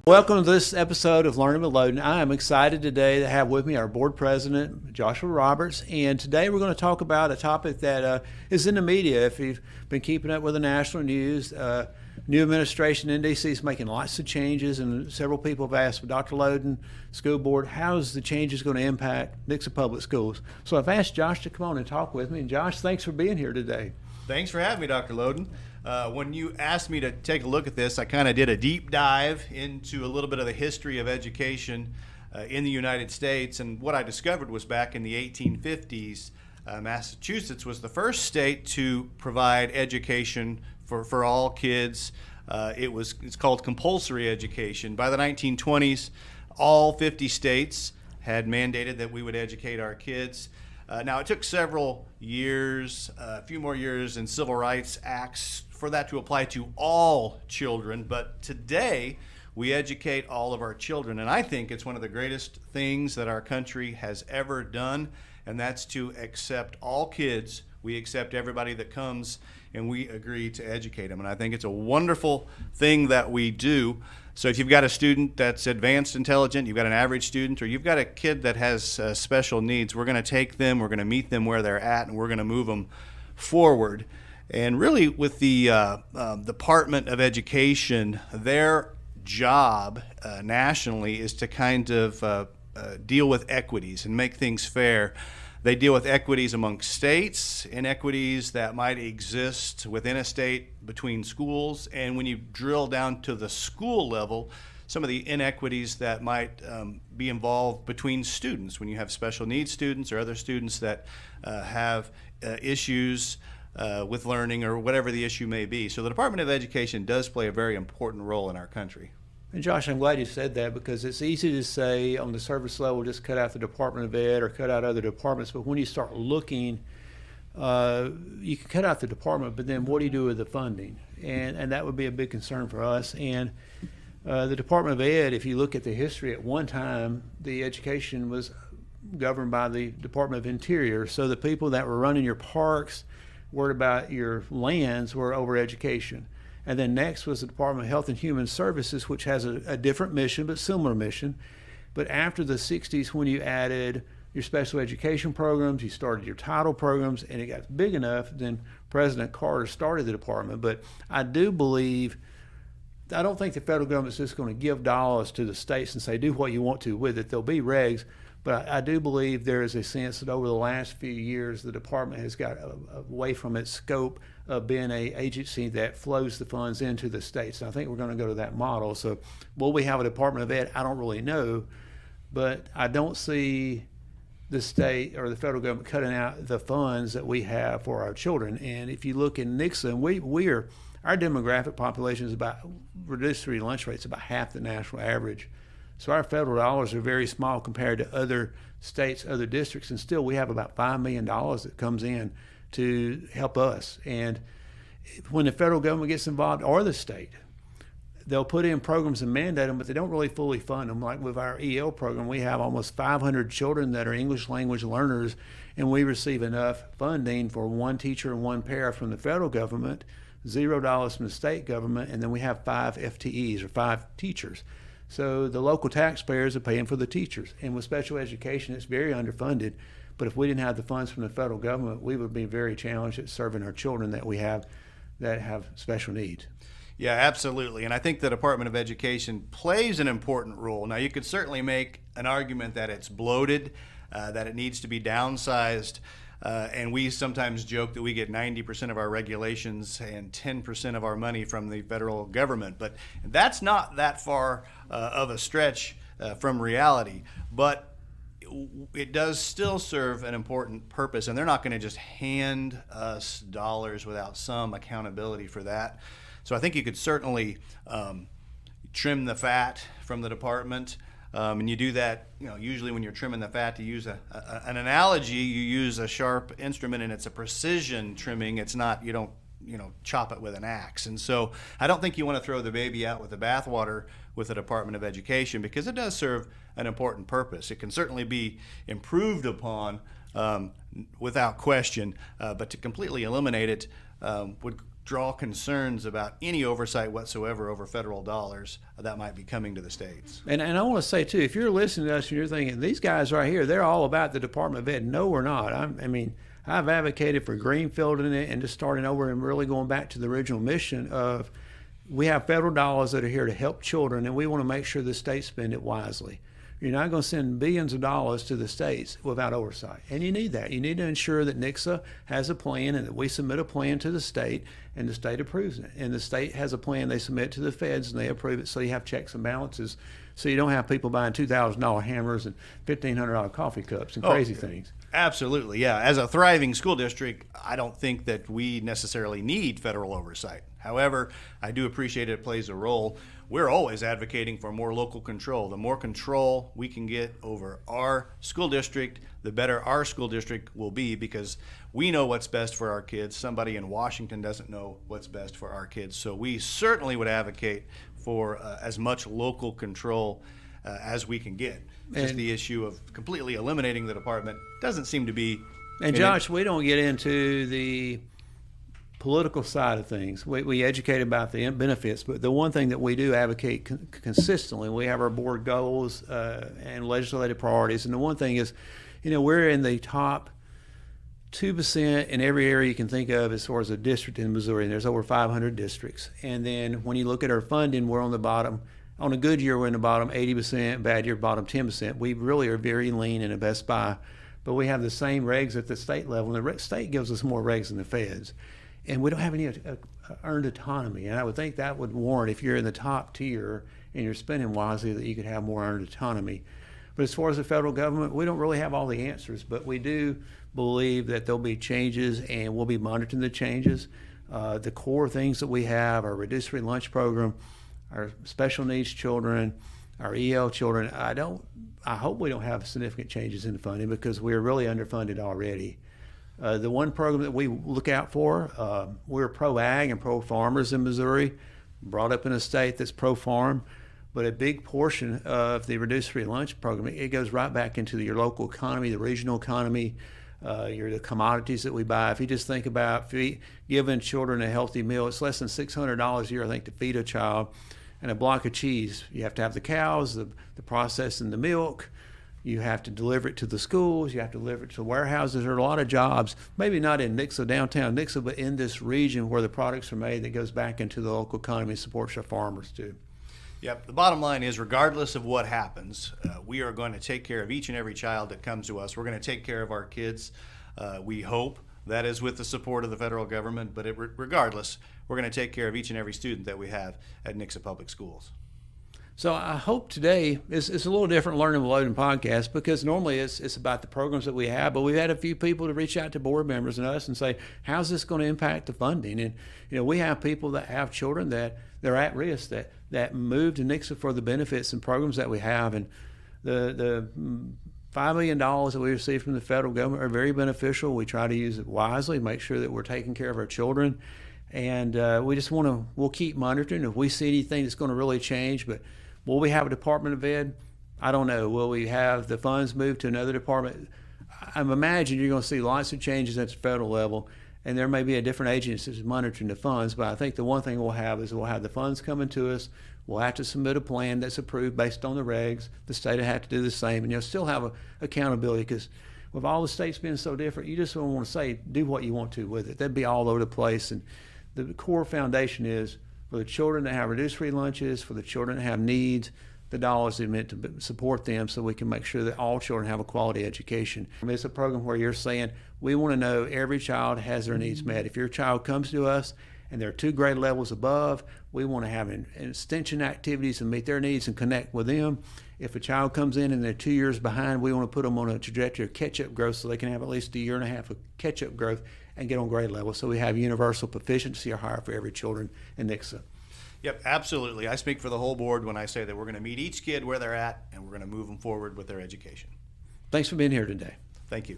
Welcome to this episode of Learning with Loden. I am excited today to have with me our board president, Joshua Roberts, and today we're going to talk about a topic that is in the media. If you've been keeping up with the national news, new administration in D.C. is making lots of changes, and several people have asked Dr. Loden, school board, how's the changes going to impact Nixa Public Schools? So I've asked Josh to come on and talk with me, and Josh, thanks for being here today. Thanks for having me, Dr. Loden. When you asked me to take a look at this, I kind of did a deep dive into a little bit of the history of education in the United States, and what I discovered was back in the 1850s, Massachusetts was the first state to provide education for all kids. It's called compulsory education. By the 1920s, all 50 states had mandated that we would educate our kids. Now, it took several years, a few more years in civil rights acts for that to apply to all children, but today we educate all of our children, and I think it's one of the greatest things that our country has ever done, and that's to accept all kids. We accept everybody that comes, and we agree to educate them, and I think it's a wonderful thing that we do. So if you've got a student that's advanced intelligent, you've got an average student, or you've got a kid that has special needs, we're going to take them, we're going to meet them where they're at, and we're going to move them forward. And really, with the Department of Education, their job nationally is to kind of deal with equities and make things fair. They deal with equities among states, inequities that might exist within a state between schools, and when you drill down to the school level, some of the inequities that might be involved between students when you have special needs students or other students that have issues with learning or whatever the issue may be. So the Department of Education does play a very important role in our country. And Josh, I'm glad you said that, because it's easy to say on the service level, just cut out the Department of Ed or cut out other departments. But when you start looking, you can cut out the department, but then what do you do with the funding? And that would be a big concern for us. And the Department of Ed, if you look at the history, at one time, the education was governed by the Department of Interior. So the people that were running your parks, worried about your lands, were over education. And then next was the Department of Health and Human Services, which has a different mission, but similar mission. But after the 60s, when you added your special education programs, you started your title programs, and it got big enough, then President Carter started the department. But I don't think the federal government's just going to give dollars to the states and say, do what you want to with it. There'll be regs. But I do believe there is a sense that over the last few years, the department has got away from its scope of being an agency that flows the funds into the states. And I think we're going to go to that model. So will we have a Department of Ed? I don't really know. But I don't see the state or the federal government cutting out the funds that we have for our children. And if you look in Nixa, our demographic population is about, reduced free lunch rates about half the national average. So our federal dollars are very small compared to other states, other districts, and still we have about $5 million that comes in to help us. And when the federal government gets involved, or the state, they'll put in programs and mandate them, but they don't really fully fund them. Like with our EL program, we have almost 500 children that are English language learners, and we receive enough funding for one teacher and one para from the federal government, $0 from the state government, and then we have 5 FTEs, or 5 teachers. So the local taxpayers are paying for the teachers. And with special education, it's very underfunded. But if we didn't have the funds from the federal government, we would be very challenged at serving our children that we have that have special needs. Yeah, absolutely. And I think the Department of Education plays an important role. Now, you could certainly make an argument that it's bloated, that it needs to be downsized. And we sometimes joke that we get 90% of our regulations and 10% of our money from the federal government. But that's not that far of a stretch from reality. But it does still serve an important purpose. And they're not going to just hand us dollars without some accountability for that. So I think you could certainly trim the fat from the department. And you do that, usually when you're trimming the fat, to use an analogy, you use a sharp instrument, and it's a precision trimming. It's not, you don't, chop it with an axe. And so I don't think you want to throw the baby out with the bathwater with the Department of Education, because it does serve an important purpose. It can certainly be improved upon without question, but to completely eliminate it would draw concerns about any oversight whatsoever over federal dollars that might be coming to the states. And I want to say, too, if you're listening to us and you're thinking, these guys right here, they're all about the Department of Ed. No, we're not. I mean, I've advocated for greenfielding it and just starting over and really going back to the original mission of we have federal dollars that are here to help children, and we want to make sure the states spend it wisely. You're not going to send billions of dollars to the states without oversight. And you need that. You need to ensure that Nixa has a plan and that we submit a plan to the state and the state approves it. And the state has a plan they submit to the feds and they approve it, so you have checks and balances. So you don't have people buying $2,000 hammers and $1,500 coffee cups and crazy things. Absolutely, yeah. As a thriving school district, I don't think that we necessarily need federal oversight. However, I do appreciate it plays a role. We're always advocating for more local control. The more control we can get over our school district, the better our school district will be, because we know what's best for our kids. Somebody in Washington doesn't know what's best for our kids. So we certainly would advocate for as much local control as we can get. Just the issue of completely eliminating the department doesn't seem to be. And Josh, we don't get into the political side of things. We educate about the benefits, but the one thing that we do advocate consistently, we have our board goals and legislative priorities. And the one thing is, we're in the top 2% in every area you can think of as far as a district in Missouri, and there's over 500 districts. And then when you look at our funding, we're on the bottom. On a good year, we're in the bottom 80%, bad year, bottom 10%. We really are very lean in a Best Buy, but we have the same regs at the state level, and the state gives us more regs than the feds. And we don't have any earned autonomy. And I would think that would warrant, if you're in the top tier and you're spending wisely, that you could have more earned autonomy. But as far as the federal government, we don't really have all the answers, but we do believe that there'll be changes, and we'll be monitoring the changes. The core things that we have, our reduced free lunch program, our special needs children, our EL children, I hope we don't have significant changes in the funding, because we're really underfunded already. The one program that we look out for, we're pro-ag and pro-farmers in Missouri, brought up in a state that's pro-farm, but a big portion of the reduced free lunch program, it goes right back into your local economy, the regional economy, the commodities that we buy. If you just think about giving children a healthy meal, it's less than $600 a year, I think, to feed a child. And a block of cheese, you have to have the cows, the processing the milk, you have to deliver it to the schools, you have to deliver it to warehouses. There are a lot of jobs, maybe not in Nixa, downtown Nixa, but in this region where the products are made, that goes back into the local economy and supports our farmers too. Yep. The bottom line is, regardless of what happens, we are going to take care of each and every child that comes to us. We're going to take care of our kids. We hope that is with the support of the federal government, but regardless, we're going to take care of each and every student that we have at Nixa Public Schools. So I hope today it's a little different Learning with Loden podcast, because normally it's about the programs that we have, but we've had a few people to reach out to board members and us and say, how's this going to impact the funding? And we have people that have children that they're at risk, that move to Nixa for the benefits and programs that we have. And the $5 million that we receive from the federal government are very beneficial. We try to use it wisely, make sure that we're taking care of our children. And we'll keep monitoring. If we see anything that's going to really change, but will we have a Department of Ed? I don't know. Will we have the funds moved to another department? I'm imagining you're going to see lots of changes at the federal level, and there may be a different agency that's monitoring the funds. But I think the one thing we'll have is we'll have the funds coming to us. We'll have to submit a plan that's approved based on the regs. The state will have to do the same, and you'll still have accountability, because with all the states being so different, you just don't want to say, do what you want to with it. That'd be all over the place. And the core foundation is for the children that have reduced free lunches, for the children that have needs, the dollars are meant to support them so we can make sure that all children have a quality education. I mean, it's a program where you're saying we want to know every child has their needs met. If your child comes to us and they're 2 grade levels above, we want to have extension activities and meet their needs and connect with them. If a child comes in and they're 2 years behind, we want to put them on a trajectory of catch-up growth so they can have at least a year and a half of catch-up growth and get on grade level. So we have universal proficiency or higher for every children in Nixa. Yep, absolutely. I speak for the whole board when I say that we're going to meet each kid where they're at, and we're going to move them forward with their education. Thanks for being here today. Thank you.